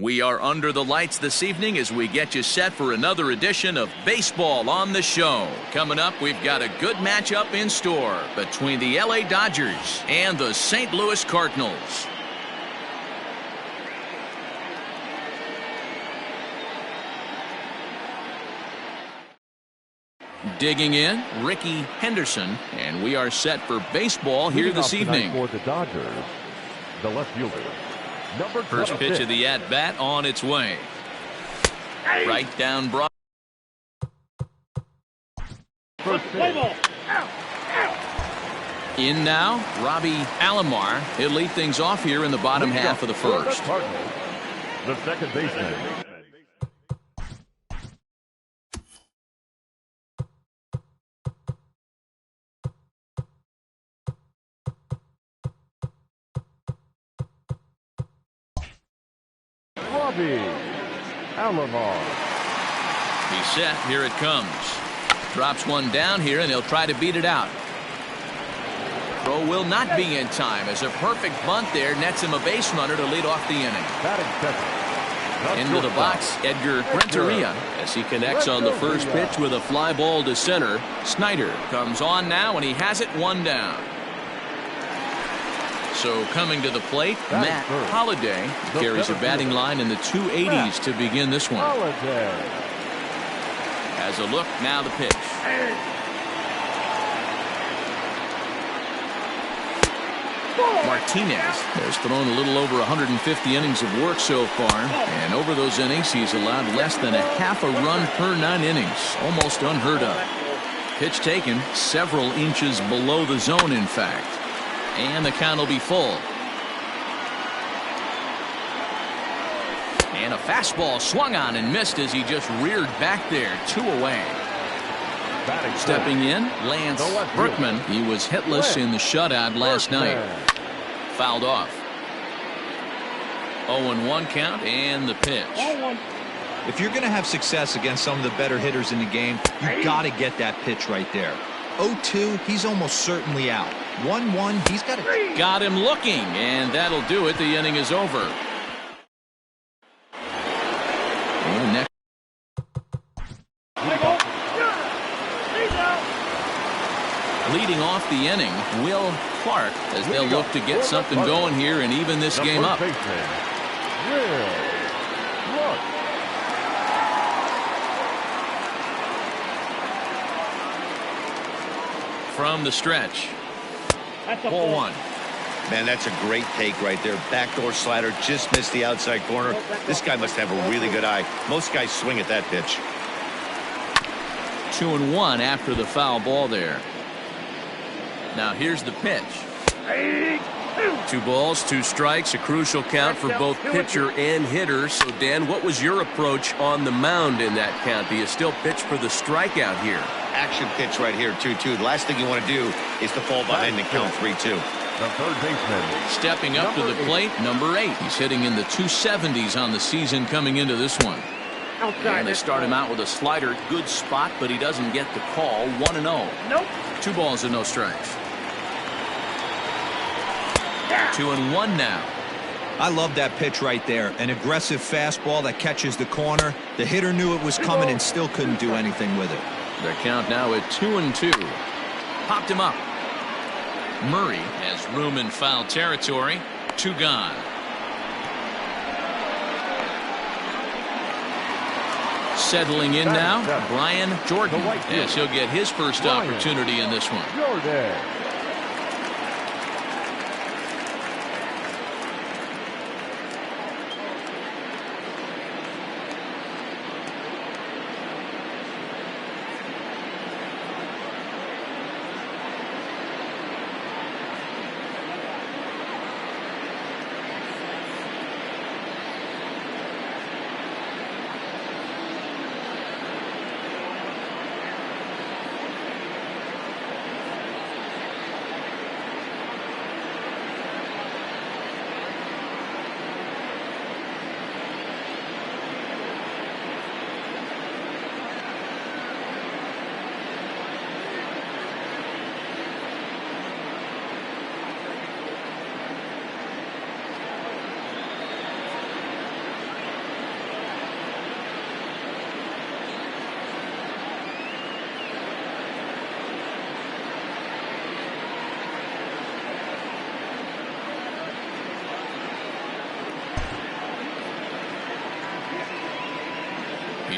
We are under the lights this evening as we get you set for another edition of Baseball on the Show. Coming up, we've got a good matchup in store between the LA Dodgers and the St. Louis Cardinals. Digging in, Ricky Henderson, and we are set for baseball here this evening. For the Dodgers, the left fielder. First pitch of the at-bat on its way. Right down broad. In now, Robbie Alomar. He'll lead things off here in the bottom half of the first. The second baseman. Robbie Alomar. He's set. Here it comes. Drops one down here, and he'll try to beat it out. Throw will not be in time as a perfect bunt there nets him a base runner to lead off the inning. Into the box, Edgar Renteria as he connects on the first pitch with a fly ball to center. Snyder comes on now, and he has it one down. So coming to the plate, Matt Holliday carries a batting line in the 280s to begin this one. Has a look, now the pitch. Martinez has thrown a little over 150 innings of work so far, and over those innings he's allowed less than a half a run per 9 innings, almost unheard of. Pitch taken several inches below the zone, in fact. And the count will be full. And a fastball swung on and missed as he just reared back there. 2 away. Stepping in, Lance Berkman. He was hitless in the shutout last night. Fouled off. 0-1 count and the pitch. If you're going to have success against some of the better hitters in the game, you've got to get that pitch right there. 0-2, he's almost certainly out. 1-1, he's got it. Got him looking, and that'll do it. The inning is over. And next. Leading off the inning, Will Clark, as they'll look to get something going here and even this game up. From the stretch. Ball 1. Man, that's a great take right there. Backdoor slider, just missed the outside corner. This guy must have a really good eye. Most guys swing at that pitch. 2-1 after the foul ball there. Now here's the pitch. 2 balls, 2 strikes, a crucial count for both pitcher and hitter. So, Dan, what was your approach on the mound in that count? Do you still pitch for the strikeout here? Action pitch right here, 2-2. The last thing you want to do is to fall behind and count 3-2. The third baseman. Stepping up to the plate, number 8. He's hitting in the 270s on the season coming into this one. And they start him out with a slider. Good spot, but he doesn't get the call. 1-0. Nope. 2 balls and no strikes. 2-1 now. I love that pitch right there. An aggressive fastball that catches the corner. The hitter knew it was coming and still couldn't do anything with it. Their count now at 2-2. Popped him up. Murray has room in foul territory. 2 gone. Settling in now, Brian Jordan. Yes, he'll get his first opportunity in this one.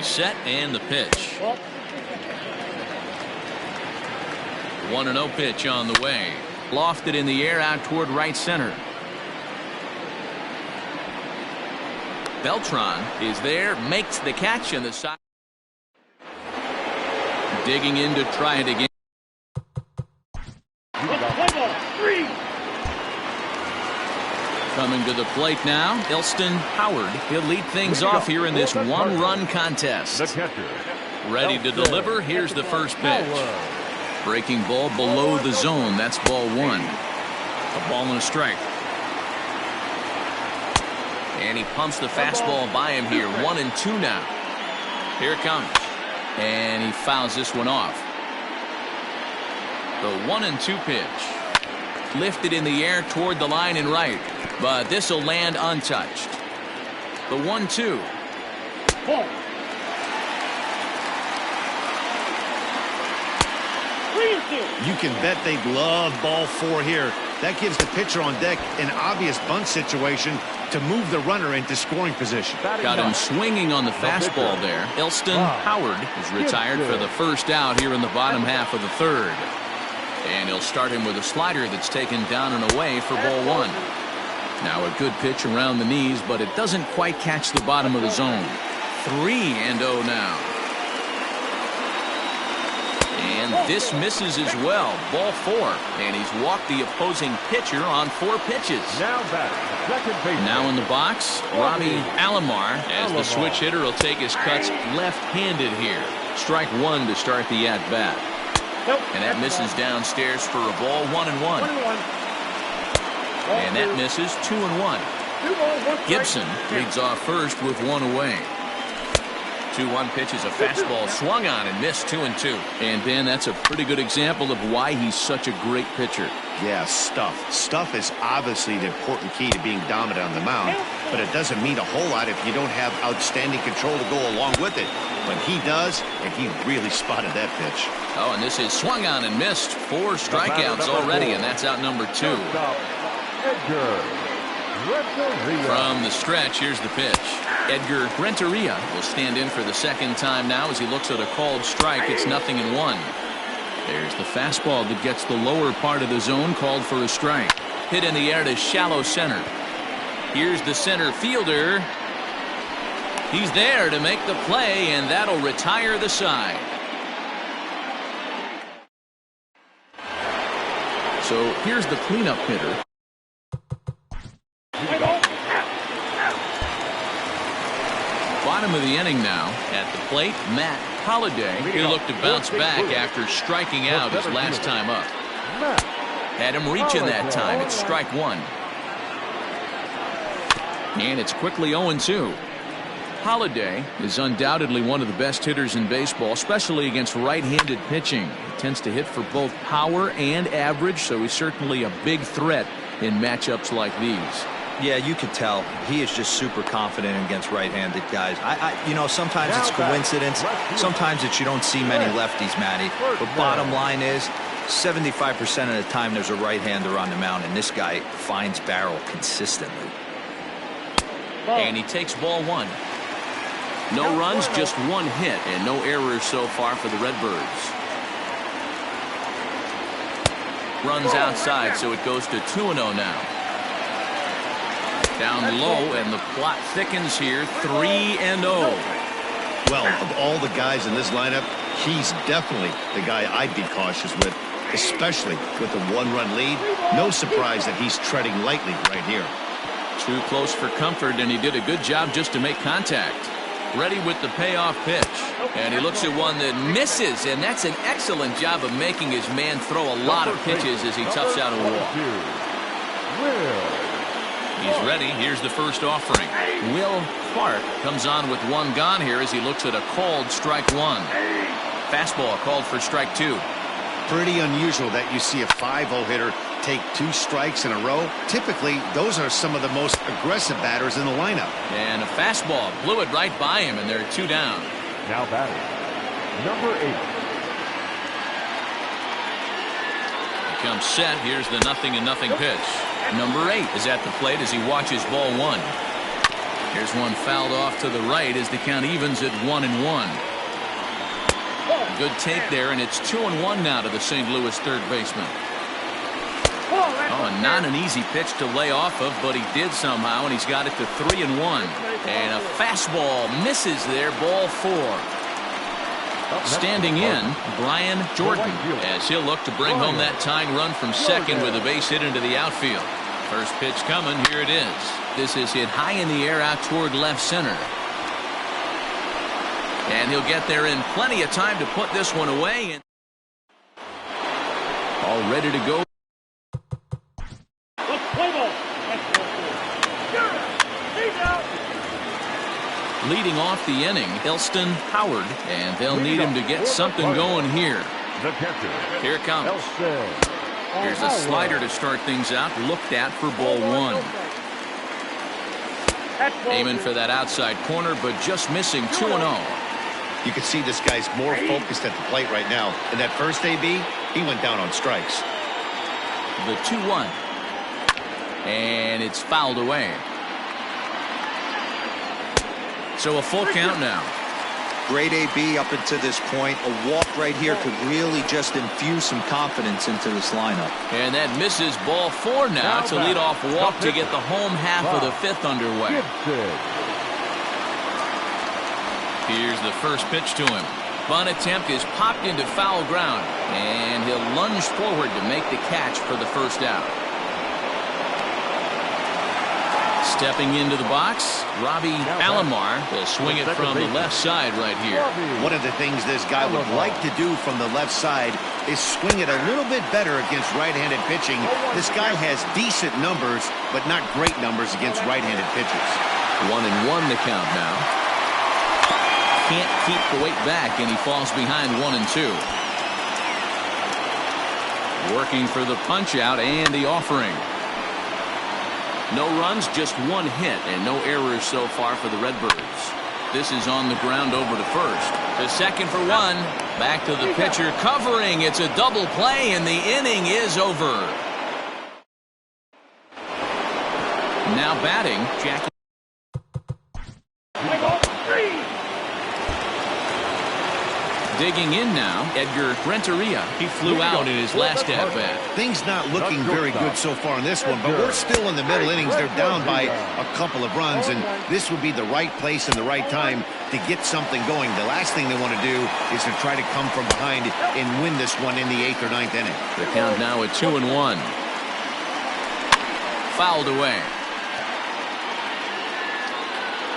He's set and the pitch. 1-0 pitch on the way. Lofted in the air out toward right center. Beltran is there, makes the catch, and the side digging in to try it again. Coming to the plate now, Elston Howard. He'll lead things off here in this one-run contest. The catcher. Ready to deliver. Here's the first pitch. Breaking ball below the zone. That's ball one. A ball and a strike. And he pumps the fastball by him here. 1-2 now. Here it comes. And he fouls this one off. The 1-2 pitch. Lifted in the air toward the line and right. But this will land untouched. The 1-2. You can bet they'd love ball 4 here. That gives the pitcher on deck an obvious bunt situation to move the runner into scoring position. Got him swinging on the fastball there. Elston Howard is retired for the first out here in the bottom half of the third. And he'll start him with a slider that's taken down and away for ball one. Now a good pitch around the knees, but it doesn't quite catch the bottom of the zone. 3-0 now. And this misses as well. Ball 4. And he's walked the opposing pitcher on 4 pitches. Now in the box, Robbie Alomar, as the switch hitter will take his cuts left-handed here. Strike one to start the at-bat. And that misses downstairs for a ball. 1-1. And that misses. 2-1. Gibson leads off first with 1 away. 2-1 pitch is a fastball swung on and missed. 2-2. And Ben, that's a pretty good example of why he's such a great pitcher. Yeah, stuff. Stuff is obviously the important key to being dominant on the mound, but it doesn't mean a whole lot if you don't have outstanding control to go along with it. But he does, and he really spotted that pitch. Oh, and this is swung on and missed. 4 strikeouts already, and that's out number 2. From the stretch, here's the pitch. Edgar Renteria will stand in for the second time now as he looks at a called strike. It's 0-1. There's the fastball that gets the lower part of the zone, called for a strike. Hit in the air to shallow center. Here's the center fielder. He's there to make the play, and that'll retire the side. So here's the cleanup hitter. Bottom of the inning now. At the plate, Matt Holliday. He'll look to bounce back after striking out his last time up. Had him reaching that time. It's strike one. And it's quickly 0-2. Holliday is undoubtedly one of the best hitters in baseball, especially against right-handed pitching. He tends to hit for both power and average, so he's certainly a big threat in matchups like these. Yeah, you could tell he is just super confident against right-handed guys. You know, sometimes it's coincidence. Sometimes it's you don't see many lefties, Matty. But bottom line is 75% of the time there's a right-hander on the mound, and this guy finds barrel consistently. And he takes ball 1. No runs, just 1 hit, and no errors so far for the Redbirds. Runs outside, so it goes to 2-0 now. Down low, and the plot thickens here. 3-0. Well, of all the guys in this lineup, he's definitely the guy I'd be cautious with, especially with the 1-run lead. No surprise that he's treading lightly right here. Too close for comfort, and he did a good job just to make contact. Ready with the payoff pitch. And he looks at one that misses, and that's an excellent job of making his man throw a lot of pitches as he toughs out a walk. He's ready. Here's the first offering. Will Clark comes on with 1 gone here as he looks at a called strike 1. Fastball called for strike 2. Pretty unusual that you see a 5-0 hitter take 2 strikes in a row. Typically, those are some of the most aggressive batters in the lineup. And a fastball blew it right by him, and there are 2 down. Now batting, number 8. He comes set. Here's the 0-0 pitch. Number 8 is at the plate as he watches ball 1. Here's one fouled off to the right as the count evens at 1-1. Good take there, and it's 2-1 now to the St. Louis third baseman. Oh, not an easy pitch to lay off of, but he did somehow, and he's got it to 3-1. And a fastball misses there, ball 4. Standing in, Brian Jordan, as he'll look to bring home that tying run from second with a base hit into the outfield. First pitch coming, here it is. This is hit high in the air out toward left center. And he'll get there in plenty of time to put this one away. And all ready to go. Leading off the inning, Elston Howard, and they'll need him to get something going here. Here it comes. Here's a slider to start things out, looked at for ball 1. Aiming for that outside corner, but just missing 2-0. You can see this guy's more focused at the plate right now. In that first AB, he went down on strikes. The 2-1. And it's fouled away. So a full count now. Great AB up until this point. A walk right here could really just infuse some confidence into this lineup. And that misses ball 4 now. It's a leadoff walk to get the home half of the 5th underway. Here's the first pitch to him. Bunt attempt is popped into foul ground, and he'll lunge forward to make the catch for the first out. Stepping into the box, Robbie Alomar will swing it from the left side right here. One of the things this guy would like to do from the left side is swing it a little bit better against right-handed pitching. This guy has decent numbers, but not great numbers against right-handed pitchers. 1-1 the count now. Can't keep the weight back, and he falls behind 1-2. Working for the punch out and the offering. No runs, just one hit, and no errors so far for the Redbirds. This is on the ground over to first. The second for 1. Back to the pitcher covering. It's a double play, and the inning is over. Now batting, Jackie. Digging in now, Edgar Renteria. He flew out in his last at-bat. Things not looking very good so far in this one, but we're still in the middle innings. They're down by a couple of runs, and this would be the right place and the right time to get something going. The last thing they want to do is to try to come from behind and win this one in the 8th or 9th inning. The count now at 2-1. Fouled away.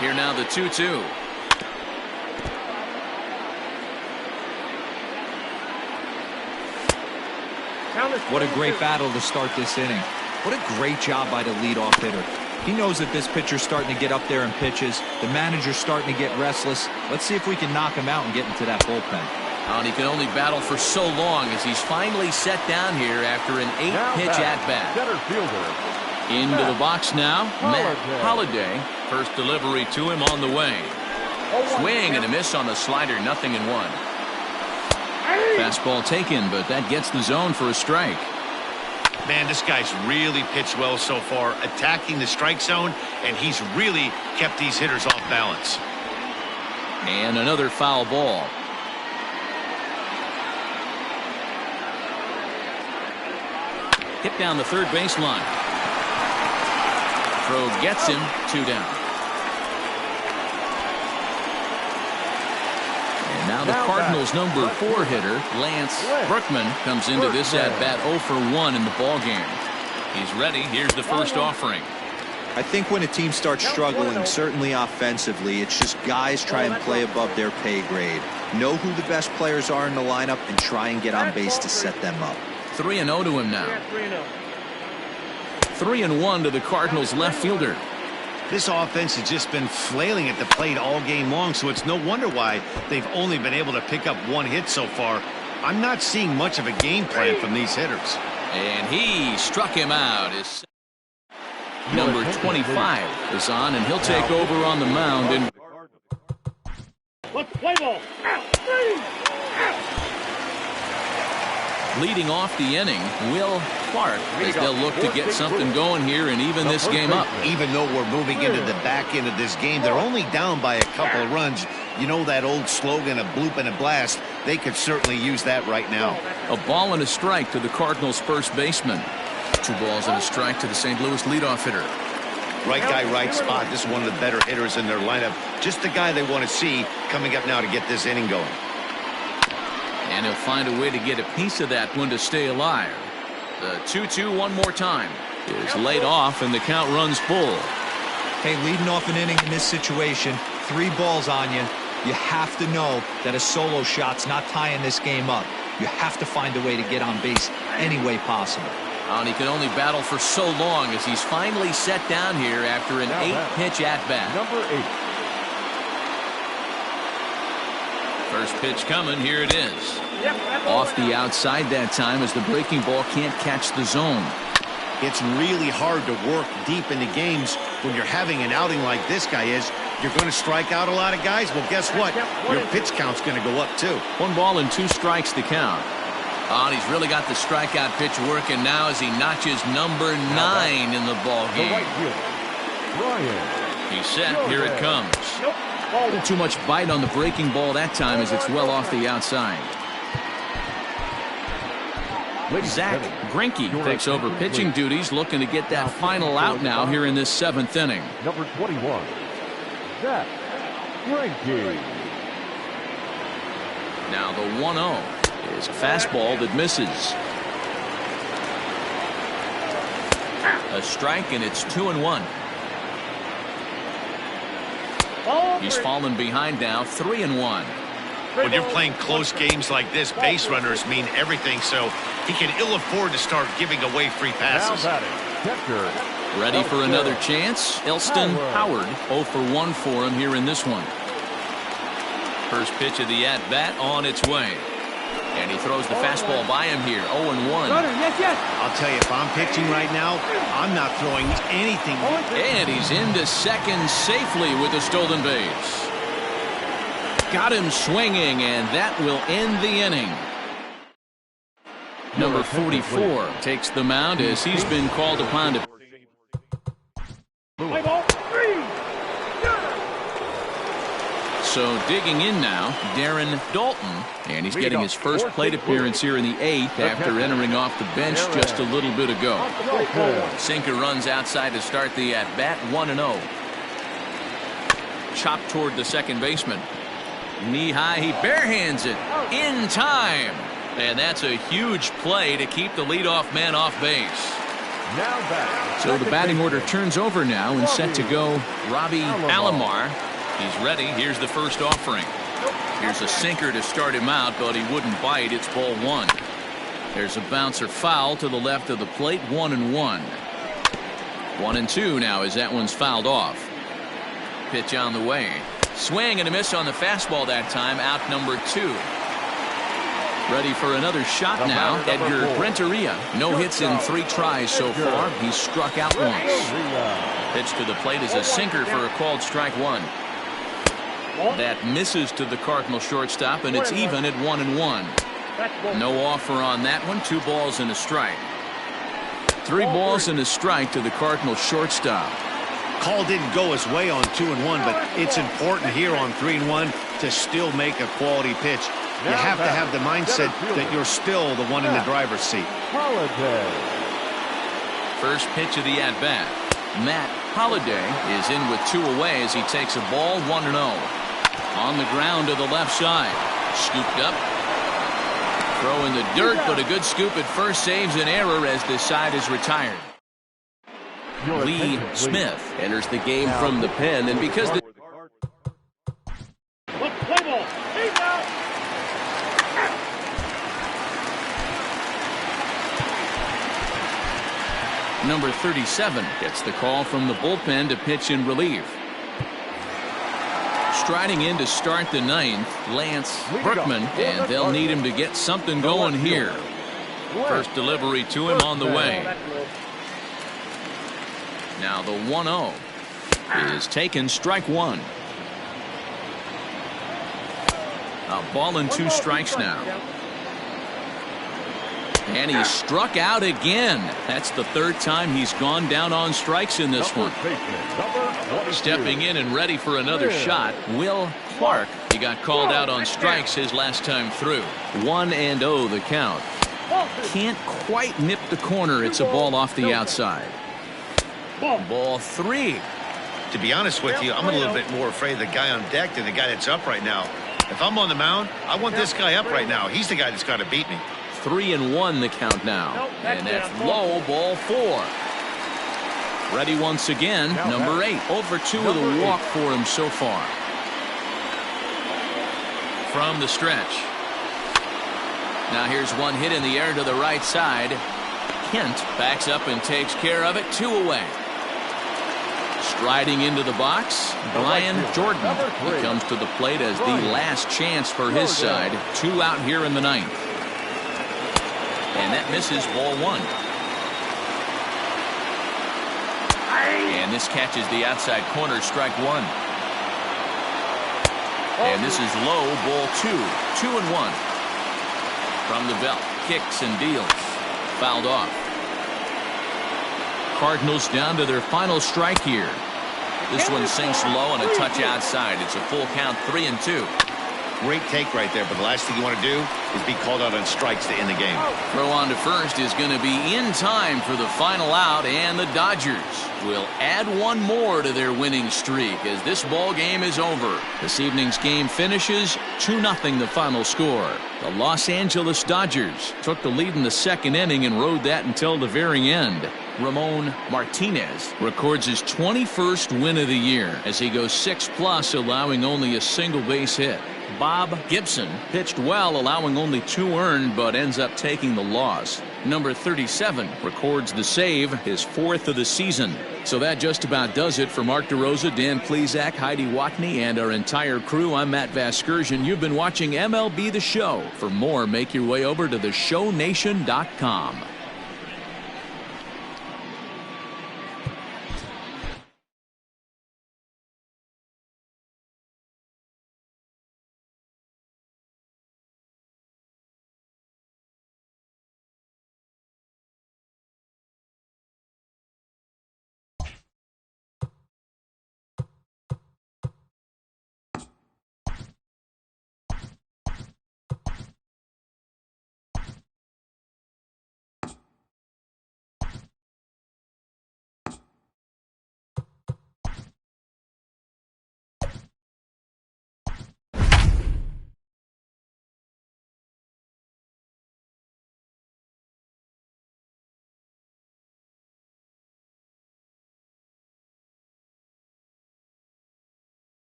Here now the 2-2. What a great battle to start this inning. What a great job by the leadoff hitter. He knows that this pitcher's starting to get up there in pitches. The manager's starting to get restless. Let's see if we can knock him out and get into that bullpen. And he can only battle for so long as he's finally set down here after an 8-pitch at-bat. Into the box now, Matt Holliday. First delivery to him on the way. Swing and a miss on the slider, 0-1. Fastball taken, but that gets the zone for a strike. Man, this guy's really pitched well so far, attacking the strike zone, and he's really kept these hitters off balance. And another foul ball. Hit down the third baseline. Throw gets him, 2 down. Now the Cardinals' number 4 hitter, Lance Brookman, comes into this at-bat 0 for 1 in the ballgame. He's ready. Here's the first offering. I think when a team starts struggling, certainly offensively, it's just guys try and play above their pay grade. Know who the best players are in the lineup and try and get on base to set them up. 3-0 to him now. 3-1 to the Cardinals' left fielder. This offense has just been flailing at the plate all game long, so it's no wonder why they've only been able to pick up 1 hit so far. I'm not seeing much of a game plan from these hitters. And he struck him out. His number 25 is on, and he'll take over on the mound. And Leading off the inning, Will Clark, as they'll look to get something going here and even this game up. Even though we're moving into the back end of this game, they're only down by a couple of runs. You know that old slogan, a bloop and a blast. They could certainly use that right now. A ball and a strike to the Cardinals' first baseman. 2 balls and a strike to the St. Louis leadoff hitter. Right guy, right spot. This is one of the better hitters in their lineup. Just the guy they want to see coming up now to get this inning going. And he'll find a way to get a piece of that one to stay alive. The 2-2 one more time is laid off and the count runs full. Hey, leading off an inning in this situation, 3 balls on you. You have to know that a solo shot's not tying this game up. You have to find a way to get on base any way possible. And he can only battle for so long as he's finally set down here after an 8-pitch at-bat. Number 8. First pitch coming, here it is. Off the outside that time as the breaking ball can't catch the zone. It's really hard to work deep into games when you're having an outing like this guy is. You're going to strike out a lot of guys. Well, guess what? Your pitch count's going to go up too. 1 ball and 2 strikes to count. Oh, and he's really got the strikeout pitch working now as he notches number 9 in the ball game. He's set. Here it comes. A little too much bite on the breaking ball that time as it's well off the outside. Zach Greinke takes over pitching duties, looking to get that final out now here in this 7th inning. Number 21, Zach Greinke. Now the 1-0 is a fastball that misses. A strike, and it's 2-1. He's fallen behind now, 3-1. When you're playing close games like this, base runners mean everything, so he can ill afford to start giving away free passes. Ready for another chance? Elston Howard 0 for 1 for him here in this one. First pitch of the at-bat on its way. And he throws the fastball by him here, 0-1. I'll tell you, if I'm pitching right now, I'm not throwing anything. And he's into second safely with a stolen base. Got him swinging, and that will end the inning. Number 44 takes the mound as he's been called upon to. So digging in now, Darren Daulton, and he's getting his first plate appearance here in the 8th after entering off the bench just a little bit ago. Sinker runs outside to start the at-bat, 1-0. Chopped toward the second baseman. Knee high, he barehands it in time. And that's a huge play to keep the leadoff man off base. So the batting order turns over now and set to go Robbie Alomar. He's ready. Here's the first offering. Here's a sinker to start him out, but he wouldn't bite. It's ball 1. There's a bouncer foul to the left of the plate, 1-1. 1-2 now as that one's fouled off. Pitch on the way. Swing and a miss on the fastball that time, out number 2. Ready for another shot now, Edgar Renteria. No hits in 3 tries so far. He's struck out once. Pitch to the plate is a sinker for a called strike 1. That misses to the Cardinal shortstop, and it's even at 1-1. No offer on that one. 2 balls and a strike. 3 balls and a strike to the Cardinal shortstop. Call didn't go his way on 2-1, but it's important here on 3-1 to still make a quality pitch. You have to have the mindset that you're still the one in the driver's seat. First pitch of the at-bat. Matt Holliday is in with 2 away as he takes a ball, 1-0. On the ground to the left side. Scooped up. Throw in the dirt, but a good scoop at first saves an error as this side is retired. Lee Smith enters the game from the pen, and because the number 37 gets the call from the bullpen to pitch in relief. Striding in to start the 9th, Lance Berkman, and they'll need him to get something going here. First delivery to him on the way. Now the 1-0 is taken, strike 1. A ball and 2 strikes now. And he struck out again. That's the third time he's gone down on strikes in this one. Stepping in and ready for another shot, Will Clark. He got called out on strikes his last time through. 1-0 the count. Can't quite nip the corner. It's a ball off the outside. Ball 3. To be honest with you, I'm a little bit more afraid of the guy on deck than the guy that's up right now. If I'm on the mound, I want this guy up right now. He's the guy that's got to beat me. 3-1 the count now. And that's low, ball 4. Ready once again, number 8. 0-for-2 with a walk for him so far. From the stretch. Now here's one hit in the air to the right side. Kent backs up and takes care of it. 2 away. Striding into the box, Brian Jordan. He comes to the plate as the last chance for his side. 2 out here in the 9th. And that misses, ball 1. And this catches the outside corner, strike 1. And this is low, ball 2. 2-1. From the belt, kicks and deals. Fouled off. Cardinals down to their final strike here. This one sinks low and a touch outside. It's a full count, 3-2. Great take right there, but the last thing you want to do is be called out on strikes to end the game. Throw on to first is going to be in time for the final out, and the Dodgers will add one more to their winning streak as this ball game is over. This evening's game finishes 2-0 the final score. The Los Angeles Dodgers took the lead in the second inning and rode that until the very end. Ramon Martinez records his 21st win of the year as he goes 6+, allowing only a single base hit. Bob Gibson pitched well, allowing only 2 earned, but ends up taking the loss. Number 37 records the save, his 4th of the season. So that just about does it for Mark DeRosa, Dan Plesac, Heidi Watney, and our entire crew. I'm Matt Vasgersian. You've been watching MLB The Show. For more, make your way over to theshownation.com.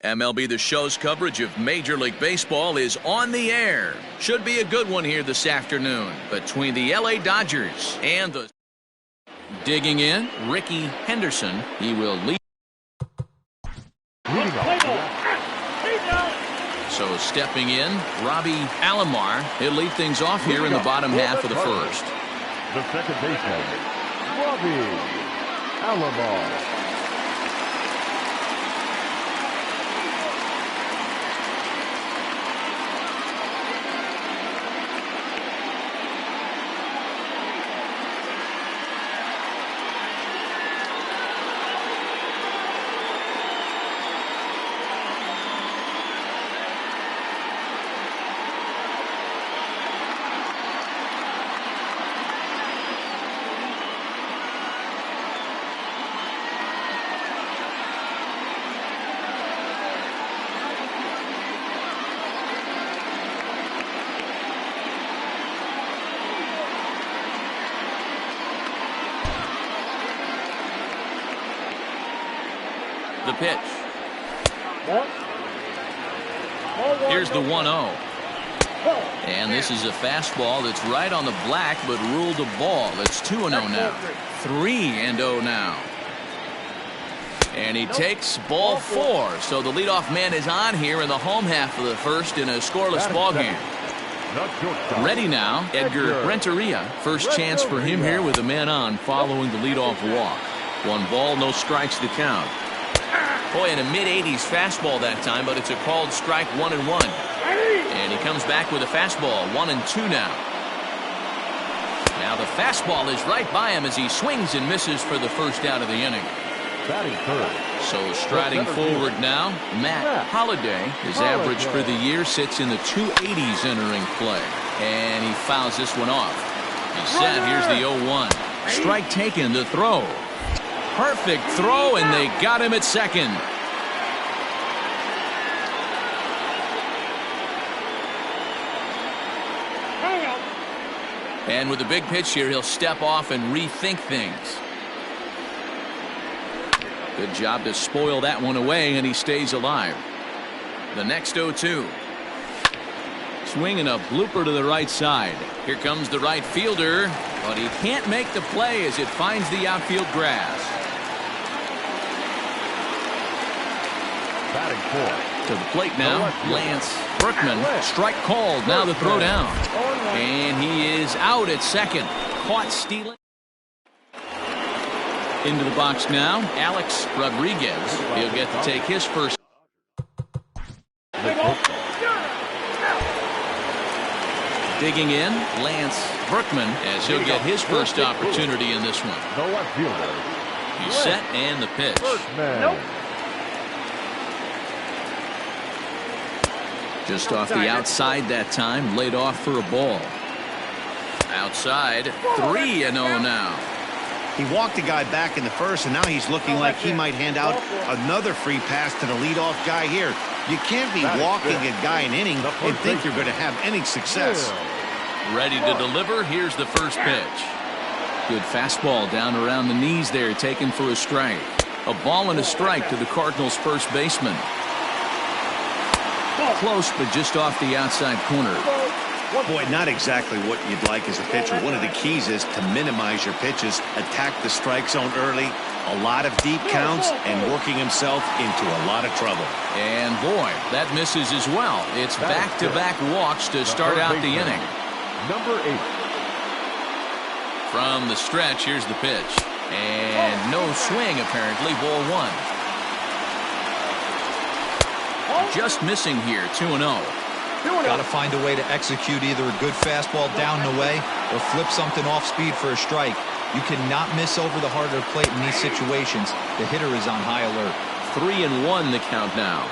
MLB The Show's coverage of Major League Baseball is on the air. Should be a good one here this afternoon between the LA Dodgers and the... Digging in, Ricky Henderson. He will lead. So stepping in, Robbie Alomar. He'll lead things off here in the bottom half of the first. The second baseman, Robbie Alomar. The pitch. Here's the 1-0. And this is a fastball that's right on the black, but ruled a ball. It's 2-0 now. 3-0 now. And he takes ball 4. So the leadoff man is on here in the home half of the first in a scoreless ball game. Ready now, Edgar Renteria. First chance for him here with a man on following the leadoff walk. 1 ball, no strikes to count. Boy, in a mid-80s fastball that time, but it's a called strike, 1-1. And he comes back with a fastball. 1-2 now. Now the fastball is right by him as he swings and misses for the first out of the inning. Batting third. So striding forward now, Matt Holliday. His average for the year sits in the 280s entering play. And he fouls this one off. He's set. Here's the 0-1. Strike taken, the throw. Perfect throw, and they got him at second. And with a big pitch here, he'll step off and rethink things. Good job to spoil that one away, and he stays alive. The next 0-2. Swing and a blooper to the right side. Here comes the right fielder, but he can't make the play as it finds the outfield grass. Batting fourth. To the plate now, Lance Berkman. Strike called. Now the throw down. And he is out at second. Caught stealing. Into the box now, Alex Rodriguez. He'll get to take his first. Digging in, Lance Berkman, as he'll get his first opportunity in this one. The left fielder. He's set, and the pitch. Just off the outside that time, laid off for a ball. Outside, 3-0 now. He walked the guy back in the first, and now he's looking like he might hand out another free pass to the leadoff guy here. You can't be walking a guy an inning and think you're going to have any success. Ready to deliver. Here's the first pitch. Good fastball down around the knees there, taken for a strike. A ball and a strike to the Cardinals' first baseman. Close, but just off the outside corner. Boy, not exactly what you'd like as a pitcher. One of the keys is to minimize your pitches, attack the strike zone early, a lot of deep counts, and working himself into a lot of trouble. And boy, that misses as well. It's back-to-back walks to start out the inning. Number 8. From the stretch, here's the pitch. And no swing, apparently. Ball 1. Just missing here, 2-0. Got to find a way to execute either a good fastball down and away or flip something off speed for a strike. You cannot miss over the harder plate in these situations. The hitter is on high alert. 3-1 the count now.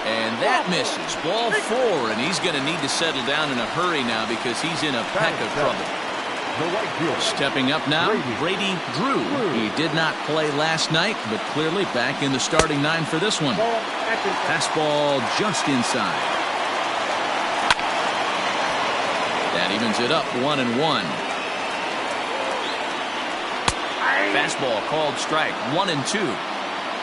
And that misses. Ball 4, and he's going to need to settle down in a hurry now because he's in a peck of trouble. Stepping up now, Brady Drew. He did not play last night, but clearly back in the starting 9 for this one. Fastball just inside. That evens it up, 1-1. Fastball called strike, 1-2.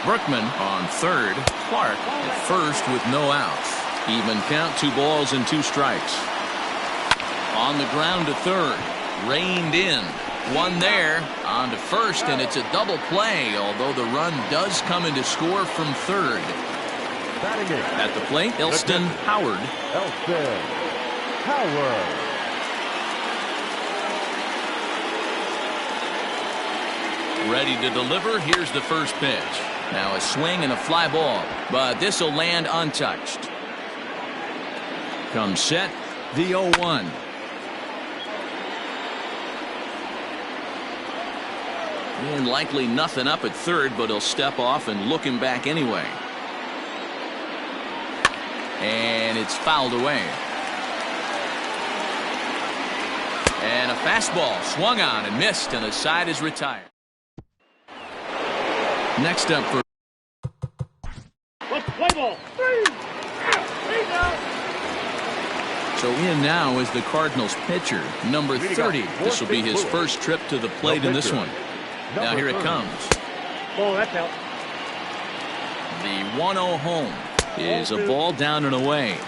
Berkman on third. Clark at first with no outs. Even count, 2 balls and 2 strikes. On the ground to third. Reined in. One there. On to first, and it's a double play, although the run does come in to score from third. At the plate, Elston Howard. Ready to deliver. Here's the first pitch. Now a swing and a fly ball, but this will land untouched. Comes set, the 0-1. And likely nothing up at third, but he'll step off and look him back anyway. And it's fouled away. And a fastball swung on and missed, and the side is retired. Next up for so in now is the Cardinals pitcher, number 30. This will be his first trip to the plate in this one. Now here it comes. The 1-0 home is a ball down and away.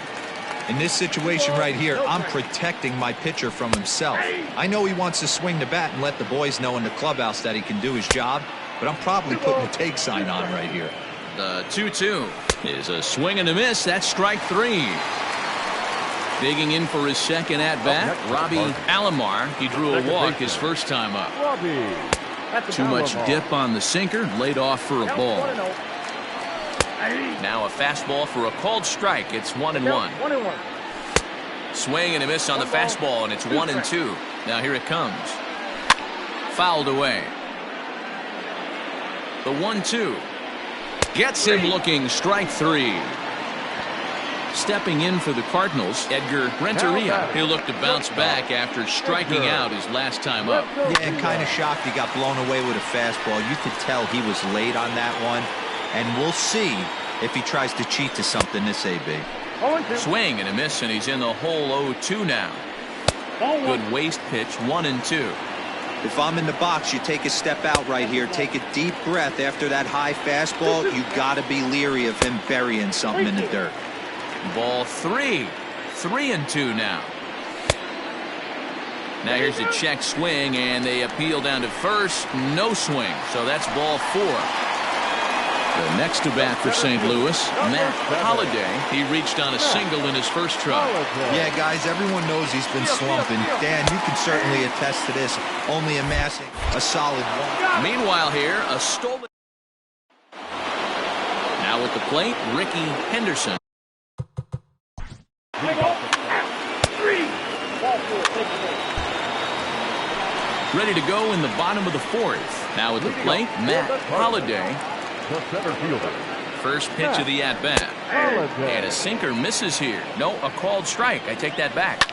In this situation right here, I'm protecting my pitcher from himself. I know he wants to swing the bat and let the boys know in the clubhouse that he can do his job, but I'm probably putting a take sign on right here. The 2-2 is a swing and a miss. That's strike 3. Digging in for his second at-bat, Robbie Alomar. He drew a walk his first time up. Too much dip on the sinker, laid off for a ball. Now a fastball for a called strike. It's 1-1. Swing and a miss on the fastball, and it's 1-2. Now here it comes. Fouled away. The 1-2. Gets him looking, strike 3. Stepping in for the Cardinals, Edgar Renteria. He'll look to bounce back after striking out his last time up. Yeah, and kind of shocked he got blown away with a fastball. You could tell he was late on that one. And we'll see if he tries to cheat to something this AB. Swing and a miss, and he's in the hole 0-2 now. Good waist pitch, 1-2. If I'm in the box, you take a step out right here. Take a deep breath after that high fastball. You got to be leery of him burying something in the dirt. Ball 3. 3-2 now. Now here's a check swing, and they appeal down to first. No swing, so that's ball 4. The next to bat for St. Louis, Matt Holliday. He reached on a single in his first try. Yeah, guys, everyone knows he's been slumping. Dan, you can certainly attest to this, only amassing a solid one. Meanwhile here, a stolen. Now at the plate, Ricky Henderson. Ready to go in the bottom of the 4th. Now at the plate, Matt Holliday. The center fielder. First pitch of the at-bat. And a sinker misses here. No, a called strike. I take that back.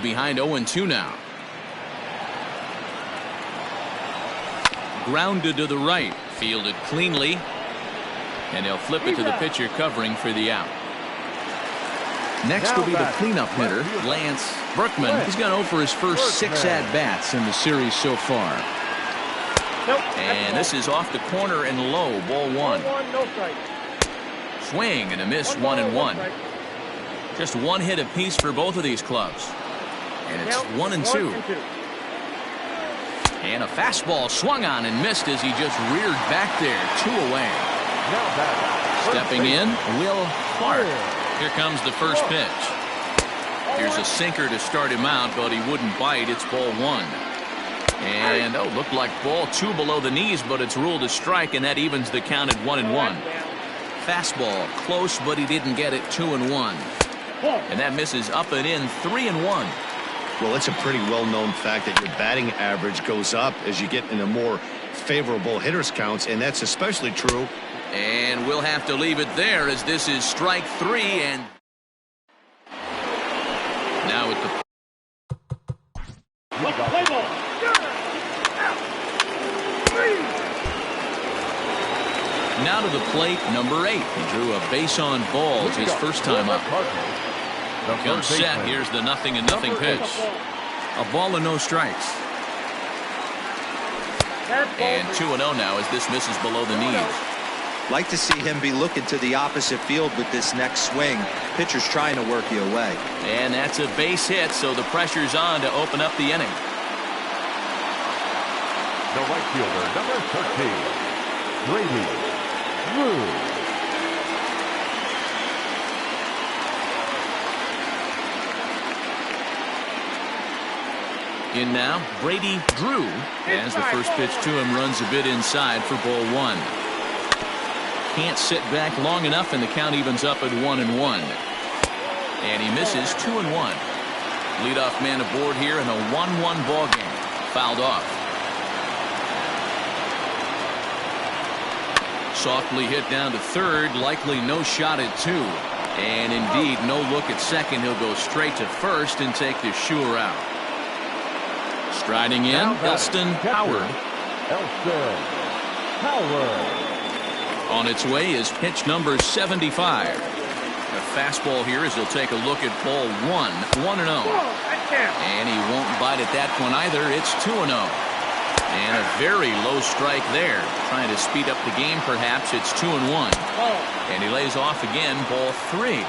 Behind 0-2 now. Grounded to the right. Fielded cleanly. And they'll flip it to the pitcher covering for the out. Next will be the cleanup hitter, Lance Berkman. He's gone over his first 6 at-bats in the series so far. And this is off the corner and low, ball 1. Swing and a miss, 1-1. Just one hit apiece for both of these clubs. And it's 1-2. And a fastball swung on and missed as he just reared back there. 2 away. Stepping in, Will Clark. Here comes the first pitch. Here's a sinker to start him out, but he wouldn't bite. It's ball 1. And, looked like ball 2 below the knees, but it's ruled a strike, and that evens the count at 1-1. Fastball, close, but he didn't get it. 2-1. And that misses up and in, 3-1. Well, it's a pretty well-known fact that your batting average goes up as you get into more favorable hitters counts, and that's especially true. And we'll have to leave it there as this is strike 3, and now at the now to the plate, number 8. He drew a base on balls his first time up. Comes set. Here's the 0-0 pitch. A ball and no strikes. And 2-0 now as this misses below the knees. Like to see him be looking to the opposite field with this next swing. Pitcher's trying to work you away. And that's a base hit, so the pressure's on to open up the inning. The right fielder, number 13, Brady Drew. In now, Brady Drew, as the first pitch to him runs a bit inside for ball 1. Can't sit back long enough, and the count evens up at 1-1. And he misses 2-1. Leadoff man aboard here in a 1-1 ball game. Fouled off. Softly hit down to third, likely no shot at 2. And indeed, no look at second. He'll go straight to first and take the sure out. Striding in, Elston Howard. Elston Howard. On its way is pitch number 75. A fastball here as he'll take a look at ball 1. 1-0. And he won't bite at that one either. It's 2-0. And a very low strike there. Trying to speed up the game perhaps. It's 2-1. And he lays off again, ball 3.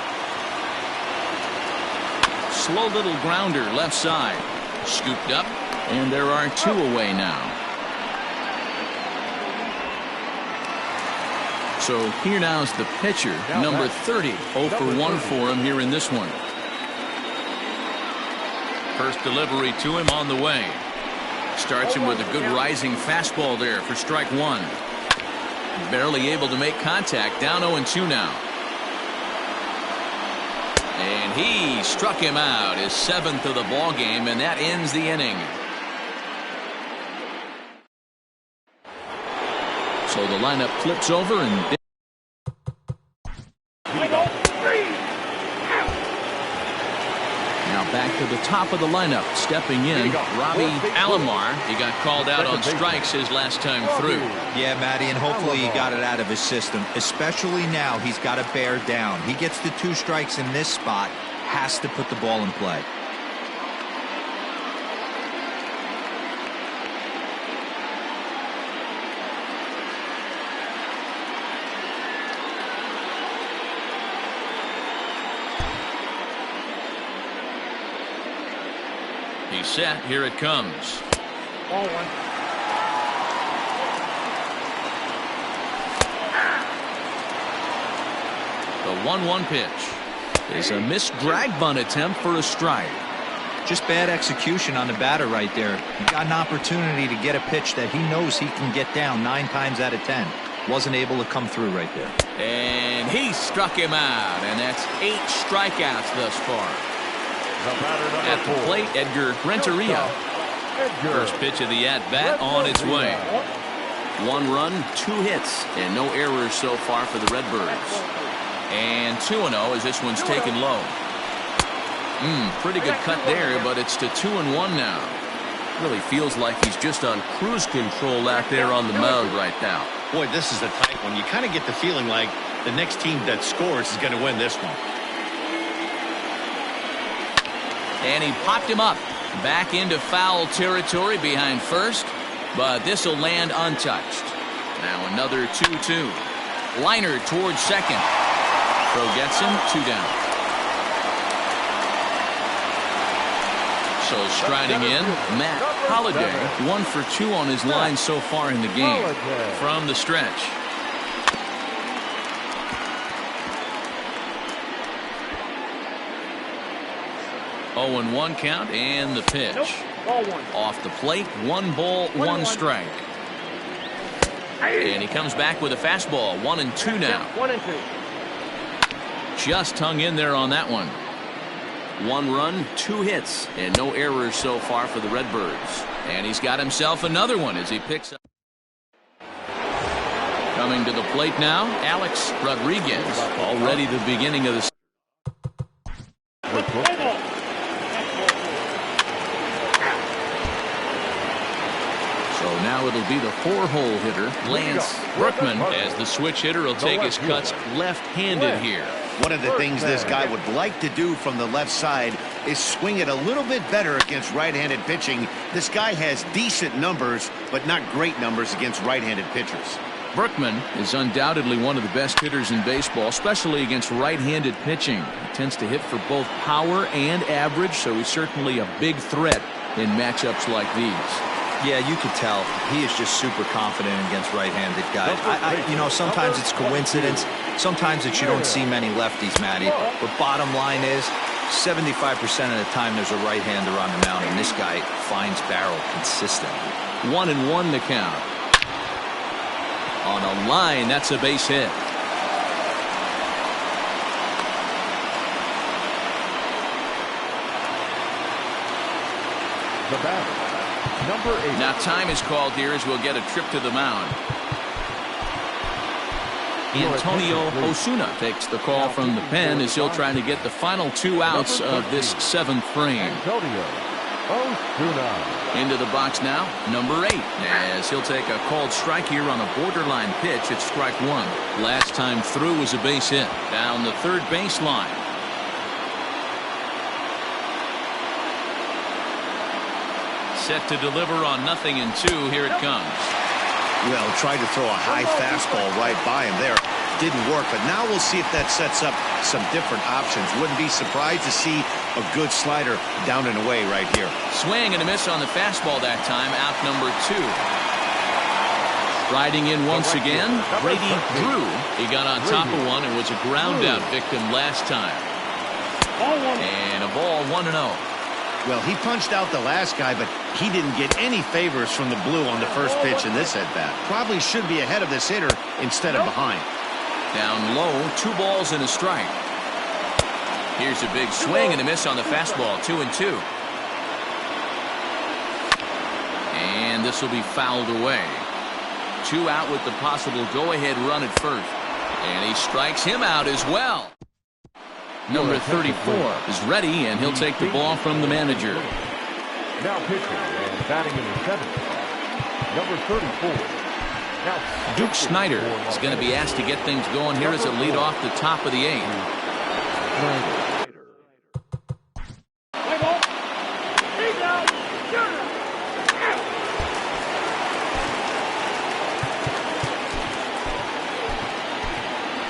Slow little grounder left side. Scooped up. And there are 2 away now. So here now is the pitcher, number 30. 0 for 1 for him here in this one. First delivery to him on the way. Starts him with a good rising fastball there for strike 1. Barely able to make contact. Down 0-2 now. And he struck him out, his 7th of the ball game, and that ends the inning. So the lineup flips over and now back to the top of the lineup. Stepping in, Robbie Alomar. He got called out on strikes his last time through. Yeah, Matty, and hopefully he got it out of his system. Especially now, he's got to bear down. He gets the 2 strikes in this spot, has to put the ball in play. He's set. Here it comes. Ball 1. The 1-1 pitch is a missed drag bunt attempt for a strike. Just bad execution on the batter right there. He got an opportunity to get a pitch that he knows he can get down 9 times out of 10. Wasn't able to come through right there. And he struck him out, and that's 8 strikeouts thus far. At the plate, Edgar Renteria. First pitch of the at-bat on its way. 1 run, 2 hits, and no errors so far for the Redbirds. And 2-0 as this one's taken low. Pretty good cut there, but it's to 2-1 now. Really feels like he's just on cruise control out there on the mound right now. Boy, this is a tight one. You kind of get the feeling like the next team that scores is going to win this one. And he popped him up. Back into foul territory behind first, but this will land untouched. Now another 2-2. Liner towards second. Throw gets him, 2 down. So striding in, Matt Holliday, 1 for 2 on his line so far in the game. From the stretch. Oh, and 1 count, and the pitch. Off the plate, 1 ball, 1 strike. And he comes back with a fastball, 1-2 now. 1-2. Just hung in there on that one. 1 run, 2 hits, and no errors so far for the Redbirds. And he's got himself another one as he picks up. Coming to the plate now, Alex Rodriguez. Already the beginning of the. So now it'll be the 4-hole hitter, Lance Brookman, as the switch hitter will take his cuts left-handed here. One of the things this guy would like to do from the left side is swing it a little bit better against right-handed pitching. This guy has decent numbers, but not great numbers against right-handed pitchers. Brookman is undoubtedly one of the best hitters in baseball, especially against right-handed pitching. He tends to hit for both power and average, so he's certainly a big threat in matchups like these. Yeah, you could tell he is just super confident against right-handed guys. You know, sometimes it's coincidence. Sometimes it's you don't see many lefties, Matty. But bottom line is, 75% of the time there's a right-hander on the mound, and this guy finds barrel consistently. 1-1 to count. On a line, that's a base hit. The batter, number 8. Now time is called here as we'll get a trip to the mound. Antonio Osuna takes the call from the pen as he'll try to get the final 2 outs of this 7th frame. Antonio Osuna. Into the box now, number 8, as he'll take a called strike here on a borderline pitch at strike 1. Last time through was a base hit down the third baseline. Set to deliver on 0-2. Here it comes. Well, tried to throw a high fastball right by him there. Didn't work, but now we'll see if that sets up some different options. Wouldn't be surprised to see a good slider down and away right here. Swing and a miss on the fastball that time. Out number 2. Riding in once again, Brady Drew. He got on top of one and was a ground out victim last time. And a ball, 1-0. Well, he punched out the last guy, but he didn't get any favors from the blue on the first pitch in this at-bat. Probably should be ahead of this hitter instead of behind. Down low, 2 balls and a strike. Here's a big swing and a miss on the fastball, 2-2. And this will be fouled away. 2 out with the possible go-ahead run at first. And he strikes him out as well. Number 34 is ready, and he'll take the ball from the manager. Now pitching and batting in the 7th. Number 34. Now Duke Snider is going to be asked to get things going here as a lead off the top of the 8th.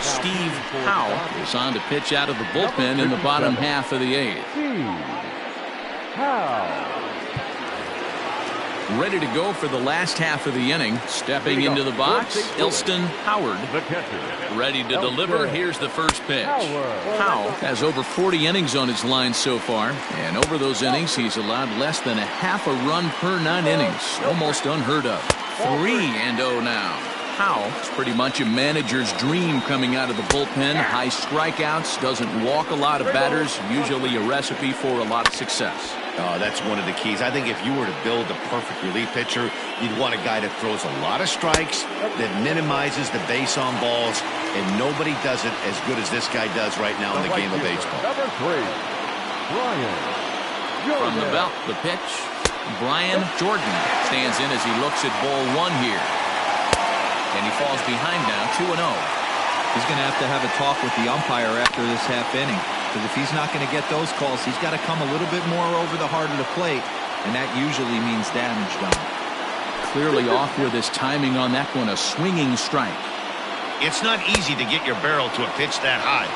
Steve Howe is on to pitch out of the bullpen in the bottom half of the 8th. Ready to go for the last half of the inning. Stepping into the box, Elston Howard. Ready to deliver. Here's the first pitch. Howe has over 40 innings on his line so far, and over those innings he's allowed less than a half a run per 9 innings. Almost unheard of. 3-0 now. Howe is pretty much a manager's dream coming out of the bullpen. High strikeouts, doesn't walk a lot of batters, usually a recipe for a lot of success. That's one of the keys. I think if you were to build a perfect relief pitcher, you'd want a guy that throws a lot of strikes, that minimizes the base on balls, and nobody does it as good as this guy does right now in the game of baseball. Number 3, Brian Jordan. From the belt, the pitch. Brian Jordan stands in as he looks at ball 1 here. And he falls behind now, 2-0. He's going to have a talk with the umpire after this half inning. Because if he's not going to get those calls, he's got to come a little bit more over the heart of the plate. And that usually means damage done. Clearly off with his timing on that one, a swinging strike. It's not easy to get your barrel to a pitch that high.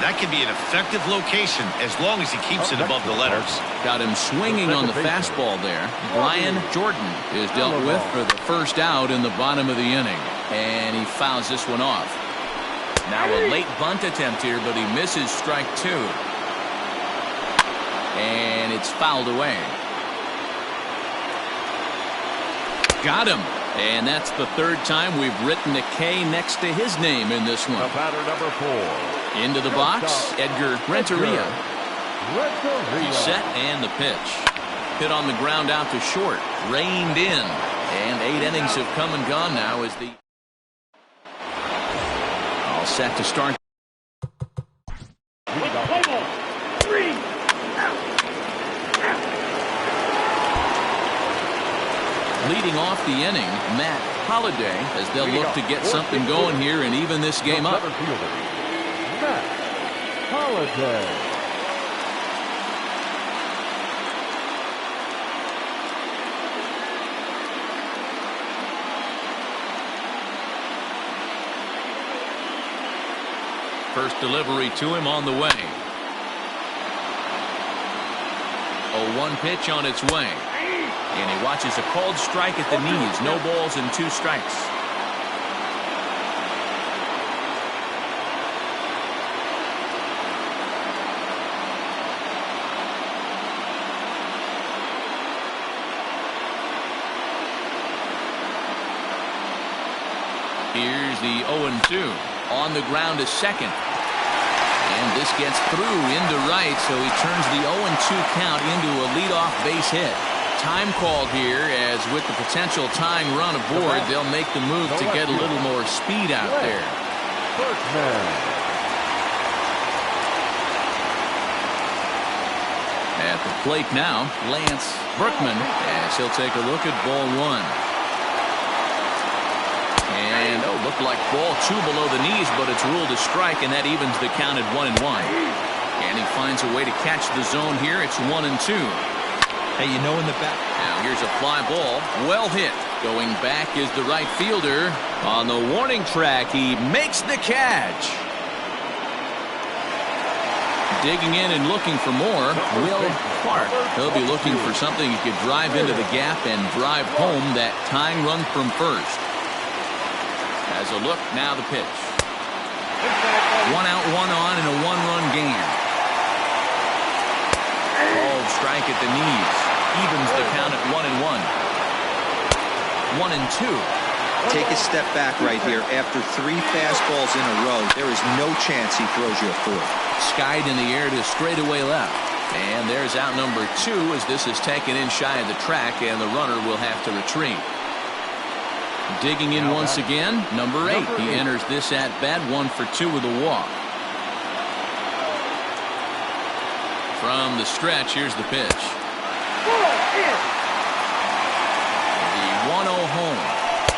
That can be an effective location as long as he keeps it above the letters. Got him swinging on the fastball there. Brian Jordan is dealt with for the first out in the bottom of the inning. And he fouls this one off. Now a late bunt attempt here, but he misses strike 2. And it's fouled away. Got him. And that's the 3rd time we've written a K next to his name in this one. The batter, number 4. Into the box, Edgar Renteria. He's set and the pitch. Hit on the ground out to short. Reined in. And 8 innings have come and gone now as the... All set to start. Leading off the inning, Matt Holliday, as they'll look to get something going here and even this game up. Matt Holliday. First delivery to him on the way. 0-1 pitch on its way. And he watches a called strike at the knees. No balls and 2 strikes. Here's the 0-2. On the ground to second. And this gets through into right, so he turns the 0-2 count into a leadoff base hit. Time called here, as with the potential tying run aboard, they'll make the move to get a little more speed out there. At the plate now, Lance Berkman, as he'll take a look at ball 1. And, looked like ball 2 below the knees, but it's ruled a strike, and that evens the count at 1-1. And he finds a way to catch the zone here. It's 1-2. Hey, you know in the back. Now here's a fly ball. Well hit. Going back is the right fielder. On the warning track, he makes the catch. Digging in and looking for more, Will Clark. He'll be looking for something he could drive into the gap and drive home that tying run from first. As a look, now the pitch. 1 out, 1 on, and a 1-run game. Called strike at the knees. Evens the count at 1-1. 1-2. Take a step back right here. After 3 fastballs in a row, there is no chance he throws you a 4th. Skied in the air to straightaway left. And there's out number 2 as this is taken in shy of the track, and the runner will have to retreat. Digging in once again, number 8. He enters this at bat 1 for 2 with a walk. From the stretch, here's the pitch. The 1-0 home.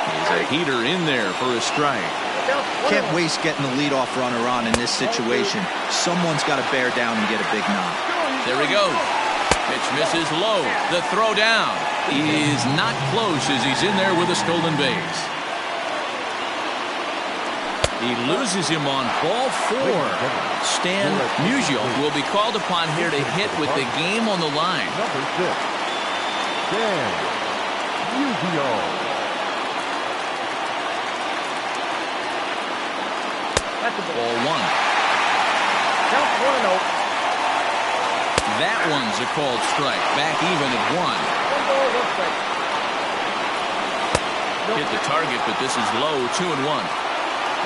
Is a heater in there for a strike. Can't waste getting the leadoff runner on in this situation. Someone's got to bear down and get a big knock. There he goes. Pitch misses low. The throw down is not close as he's in there with a stolen base. He loses him on ball 4. Stan Musial will be called upon here to hit with the game on the line. Number 6. Stan Musial. Ball 1. That one's a called strike. Back even at 1. Hit the target, but this is low. 2-1.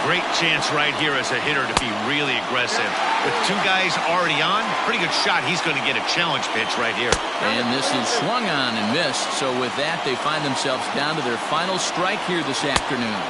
Great chance right here as a hitter to be really aggressive. With 2 guys already on, pretty good shot. He's going to get a challenge pitch right here. And this is swung on and missed. So with that, they find themselves down to their final strike here this afternoon.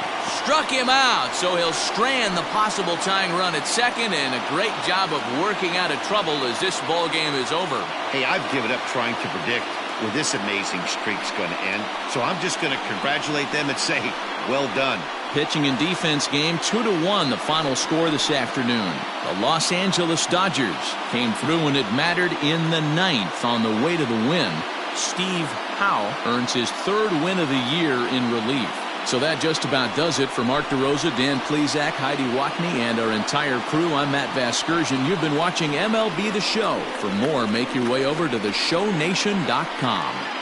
Struck him out, so he'll strand the possible tying run at second, and a great job of working out of trouble as this ball game is over. Hey, I've given up trying to predict where this amazing streak's going to end. So I'm just going to congratulate them and say, well done. Pitching and defense game 2-1, the final score this afternoon. The Los Angeles Dodgers came through when it mattered in the 9th on the way to the win. Steve Howe earns his 3rd win of the year in relief. So that just about does it for Mark DeRosa, Dan Plesac, Heidi Watney, and our entire crew. I'm Matt Vasgersian. You've been watching MLB The Show. For more, make your way over to theshownation.com.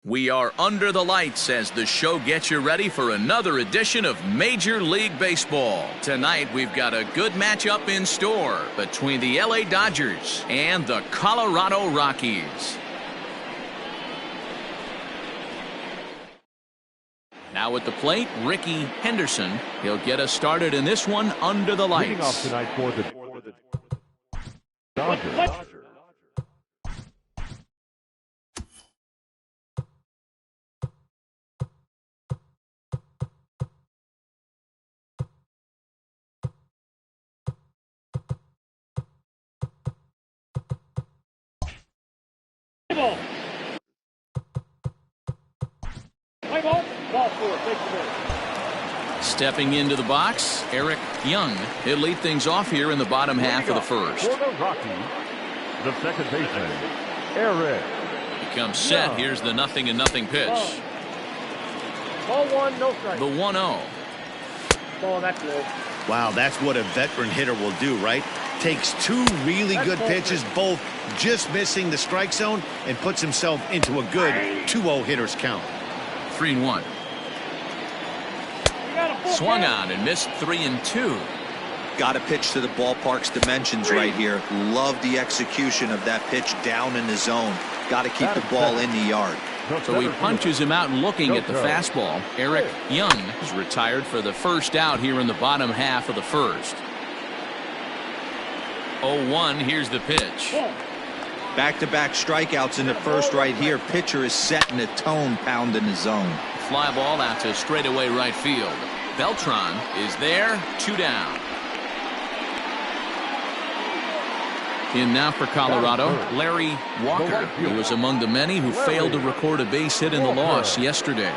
We are under the lights as the show gets you ready for another edition of Major League Baseball. Tonight, we've got a good matchup in store between the LA Dodgers and the Colorado Rockies. Now at the plate, Ricky Henderson. He'll get us started in this one under the Leading off lights. tonight for the Dodgers. Stepping into the box, Eric Young. He'll lead things off here in the bottom half of the first. For the Rockies, the second baseman, Eric. He comes set. Here's the 0-0 pitch. Ball one, no strike. The 1-0. Ball, that's low. Wow, that's what a veteran hitter will do, right? Takes two really good pitches, both just missing the strike zone, and puts himself into a good 2-0 hitter's count. 3-1. Swung on and missed 3-2. Got to pitch to the ballpark's dimensions right here. Love the execution of that pitch down in the zone. Got to keep the ball in the yard. So he punches him out and looking at the fastball. Eric Young is retired for the first out here in the bottom half of the first. 0-1. Here's the pitch. Back-to-back strikeouts in the first right here. Pitcher is setting the tone, pounding the zone. Fly ball out to straightaway right field. Beltran is there, 2 down. In now for Colorado, Larry Walker, who was among the many who failed to record a base hit in the loss yesterday.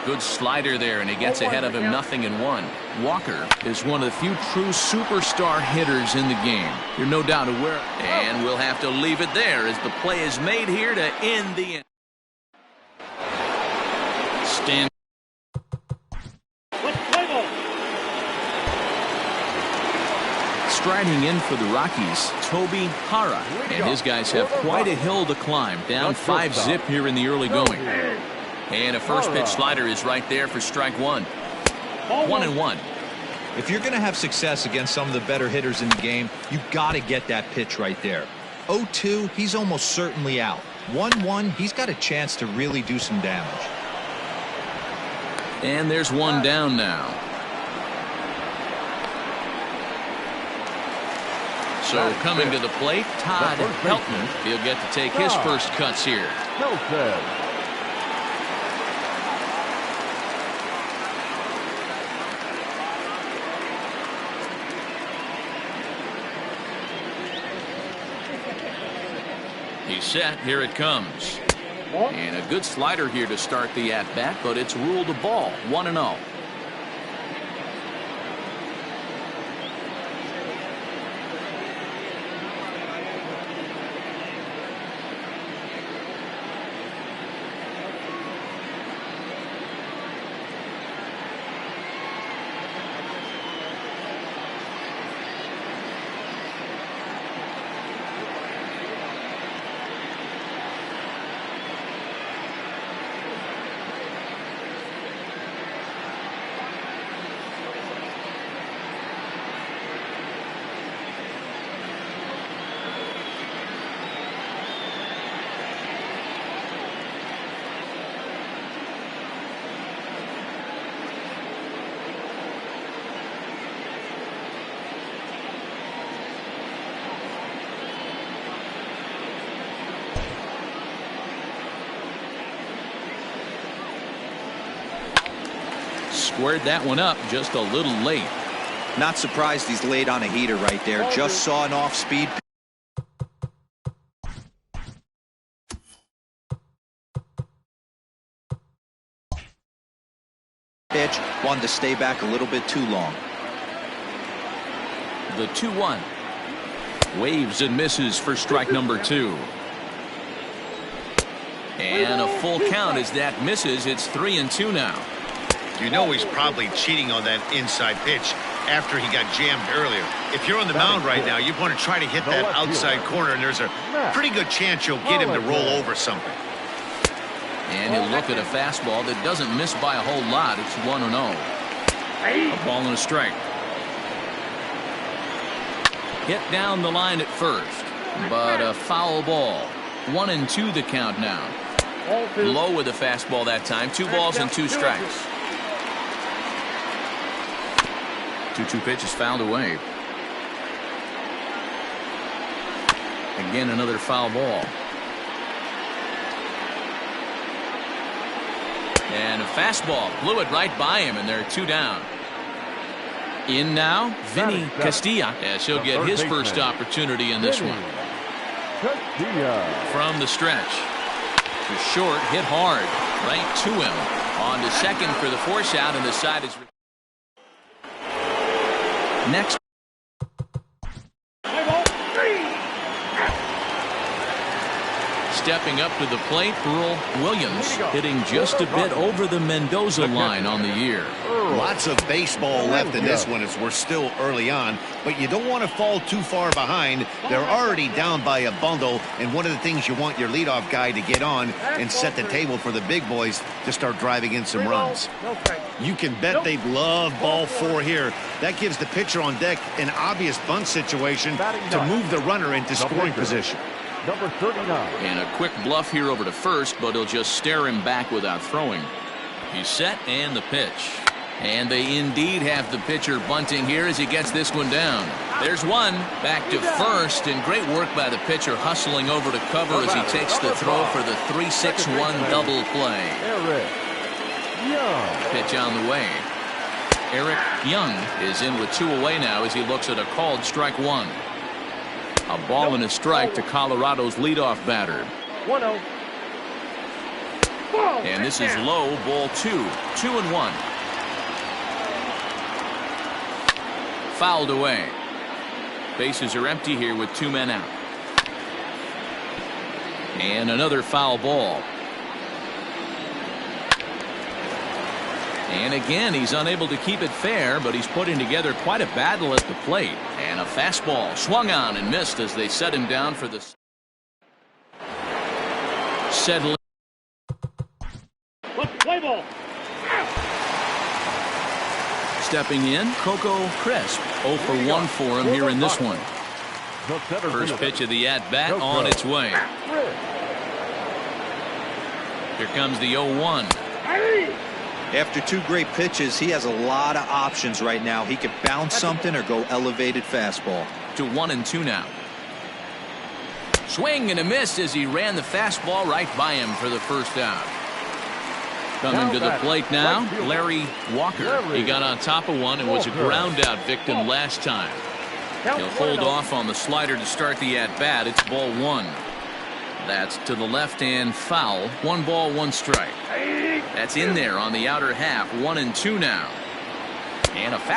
Good slider there, and he gets ahead of him 0-1. Walker is one of the few true superstar hitters in the game. You're no doubt aware. And we'll have to leave it there as the play is made here to end the inning. Stand. Striding in for the Rockies, Toby Hara, and his guys have quite a hill to climb. Down 5-0 here in the early going. And a first pitch slider is right there for strike one. 1-1. If you're going to have success against some of the better hitters in the game, you got to get that pitch right there. 0-2, he's almost certainly out. 1-1, he's got a chance to really do some damage. And there's one down now. So coming to the plate, Todd Helton. He'll get to take his first cuts here. He's set. Here it comes. And a good slider here to start the at-bat, but it's ruled a ball. 1-0. Squared that one up just a little late. Not surprised he's laid on a heater right there. Just saw an off-speed pitch. Wanted to stay back a little bit too long. The 2-1. Waves and misses for strike number 2. And a full count as that misses. It's 3-2 now. You know he's probably cheating on that inside pitch after he got jammed earlier. If you're on the mound right now, you want to try to hit that outside corner, and there's a pretty good chance you'll get him to roll over something. And he'll look at a fastball that doesn't miss by a whole lot. It's 1-0. A ball and a strike. Hit down the line at first, but a foul ball. 1-2 the count now. Ball 2. Low with the fastball that time. 2 balls and 2 strikes. 2-2 pitch is fouled away. Again, another foul ball. And a fastball blew it right by him, and they're 2 down. In now, Vinny Castilla, as he'll get his first opportunity in this one. From the stretch. To short, hit hard, right to him. On to second for the force out, and the side is next. Stepping up to the plate, Earl Williams, hitting just a bit over the Mendoza line on the year. Lots of baseball left in this one as we're still early on, but you don't want to fall too far behind. They're already down by a bundle, and one of the things you want your leadoff guy to get on and set the table for the big boys to start driving in some runs. You can bet they'd love ball 4 here. That gives the pitcher on deck an obvious bunt situation to move the runner into scoring position. Number 39. And a quick bluff here over to first, but he'll just stare him back without throwing. He's set, and the pitch. And they indeed have the pitcher bunting here as he gets this one down. There's one. Back to first, and great work by the pitcher hustling over to cover as he takes the throw for the 3-6-1 double play. Eric Young. Pitch on the way. Eric Young is in with 2 away now as he looks at a called strike 1. A ball and a strike to Colorado's leadoff batter. 1-0. And this is low, ball 2. 2-1. Fouled away. Bases are empty here with 2 men out. And another foul ball. And again, he's unable to keep it fair, but he's putting together quite a battle at the plate. And a fastball swung on and missed as they set him down for the settling. Play ball. Stepping in, Coco Crisp. 0 for 1 for him here in this one. First pitch of the at-bat on its way. Here comes the 0-1. After 2 great pitches, he has a lot of options right now. He could bounce something or go elevated fastball. To 1-2 now. Swing and a miss as he ran the fastball right by him for the first out. Coming to the plate now, Larry Walker. He got on top of one and was a ground out victim last time. He'll hold off on the slider to start the at-bat. It's ball 1. That's to the left and foul. 1 ball, 1 strike. That's in there on the outer half. 1-2 now. And a fast